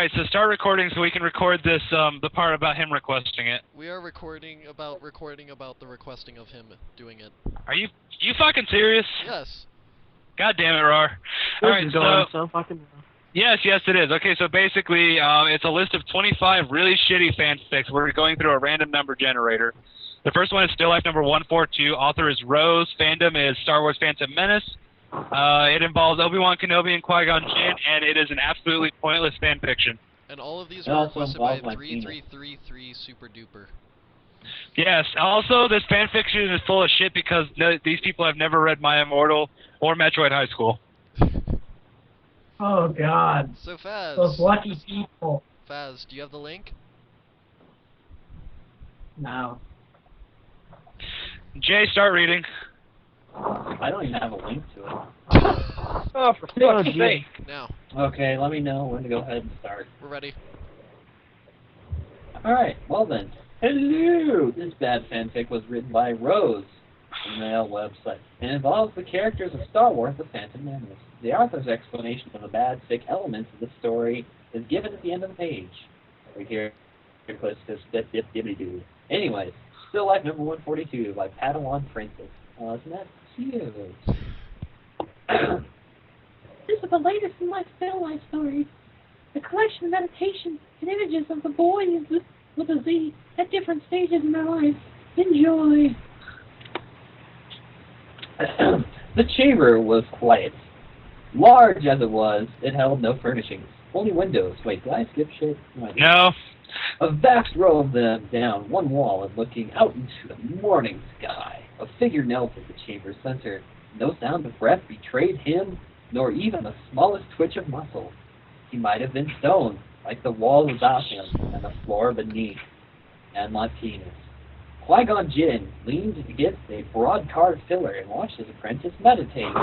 Alright, so start recording so we can record this, the part about him requesting it. We are recording about the requesting of him doing it. Are you fucking serious? Yes. God damn it, Rar. Alright, so fucking... Yes, it is. Okay, so basically, it's a list of 25 really shitty fanfics. We're going through a random number generator. The first one is Still Life number 142. Author is Rose. Fandom is Star Wars Phantom Menace. It involves Obi-Wan Kenobi and Qui-Gon Jinn, and it is an absolutely pointless fanfiction. And all of these were requested by 3333 Super Duper. Yes, also, this fanfiction is full of shit because these people have never read My Immortal or Metroid High School. Oh, God. So, Faz. Those lucky people. Faz, do you have the link? No. Jay, start reading. I don't even have a link to it. Oh, for fuck's sake. Now. Okay, let me know when to go ahead and start. We're ready. Alright, well then. Hello! This bad fanfic was written by Rose, a male website, and involves the characters of Star Wars The Phantom Menace. The author's explanation of the bad, sick elements of the story is given at the end of the page. Right here, close to dip-dip-dibbity-doo. Anyways, Still Life number 142 by Padawan Princess. Oh, isn't that cute? This is the latest in my Still Life stories. A collection of meditations and images of the boys with a Z at different stages in their life. Enjoy. The chamber was quiet. Large as it was, it held no furnishings. Only windows. Wait, did I skip shit? No. A vast row of them down one wall and looking out into the morning sky. A figure knelt at the chamber's center. No sound of breath betrayed him, nor even the smallest twitch of muscle. He might have been stone, like the walls about him and the floor beneath. And my penis. Qui-Gon Jinn leaned against a broad carved pillar and watched his apprentice meditate.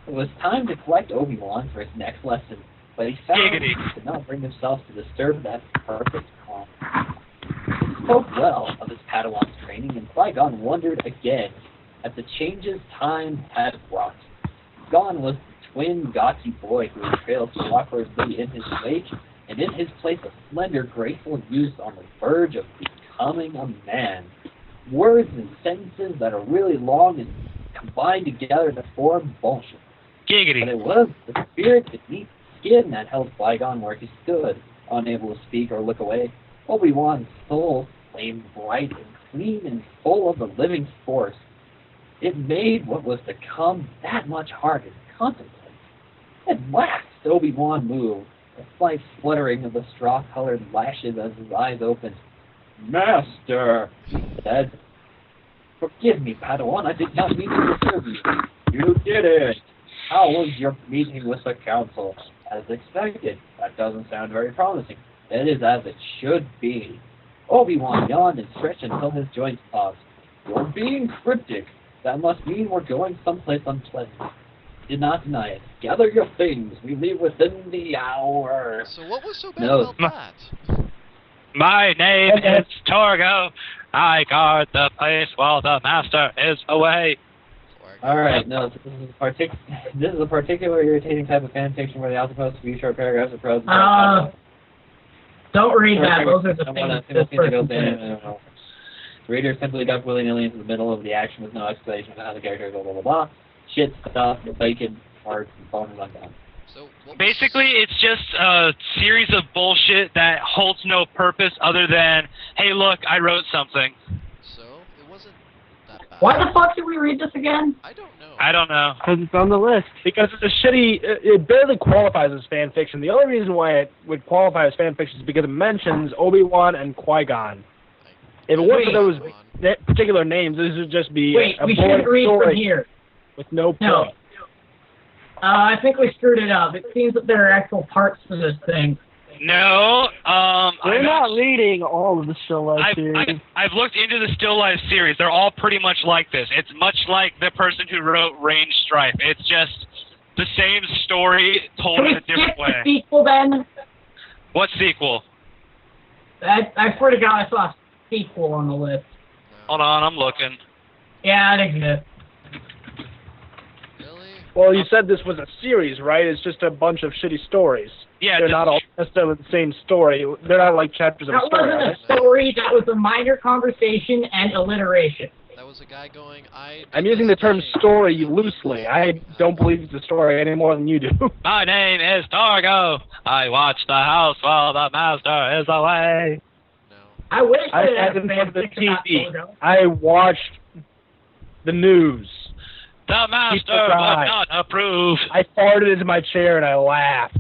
It was time to collect Obi-Wan for his next lesson, but he found he could not bring himself to disturb that perfect calm. He spoke well of his Padawan's training, and Qui-Gon wondered again at the changes time had wrought. Gone was the twin, gawky boy who had trailed so awkwardly in his wake, and in his place a slender, graceful youth on the verge of becoming a man. Words and sentences that are really long and combined together to form bullshit. Giggity. But it was the spirit beneath the skin that held Qui-Gon where he stood, unable to speak or look away. Obi-Wan's soul flamed bright and clean and full of the living force. It made what was to come that much harder to contemplate. At last, Obi-Wan moved, a slight fluttering of the straw-colored lashes as his eyes opened. "Master," he said. "Forgive me, Padawan, I did not mean to disturb you." "You did it! How was your meeting with the Council?" "As expected. That doesn't sound very promising." "It is as it should be." Obi-Wan yawned and stretched until his joints paused. "You're being cryptic. That must mean we're going someplace unpleasant." Did not deny it. "Gather your things. We leave within the hour." So what was so bad about that? My name is Torgo. I guard the place while the master is away. Alright, no, this is a particular irritating type of fanfiction where the author posts to be short paragraphs of prose. Don't read that. Those are the things this person said. The reader simply ducked willy-nilly into the middle of the action with no explanation of how the characters blah blah blah. Shit, stuff, bacon, parts, and phone run down. So basically, it's just a series of bullshit that holds no purpose other than, hey, look, I wrote something. So it wasn't that bad. Why the fuck did we read this again? I don't know. I don't know. Because it's on the list. Because it's a shitty... It barely qualifies as fan fiction. The only reason why it would qualify as fan fiction is because it mentions Obi-Wan and Qui-Gon. If it weren't for those particular names, this would just be a we shouldn't read from here. With no point. No. I think we screwed it up. It seems that there are actual parts to this thing. No, we're not reading all of the Still Life series. I've looked into the Still Life series. They're all pretty much like this. It's much like the person who wrote Range Strife. It's just the same story told in a different way. Can we skip the sequel then? What sequel? I swear to God, I saw a sequel on the list. Hold on, I'm looking. Yeah, it exists. Well, you said this was a series, right? It's just a bunch of shitty stories. Yeah, they're not all necessarily the same story. They're not like chapters of a That story. wasn't a story. That was a minor conversation and alliteration. That was a guy going, I'm using the term story loosely. I don't believe it's a story any more than you do. My name is Torgo. I watch the house while the master is away. No. I wish I that had in front of the fanfic about TV. Torgo. I watched the news. The master People would died. not approve. I farted into my chair and I laughed.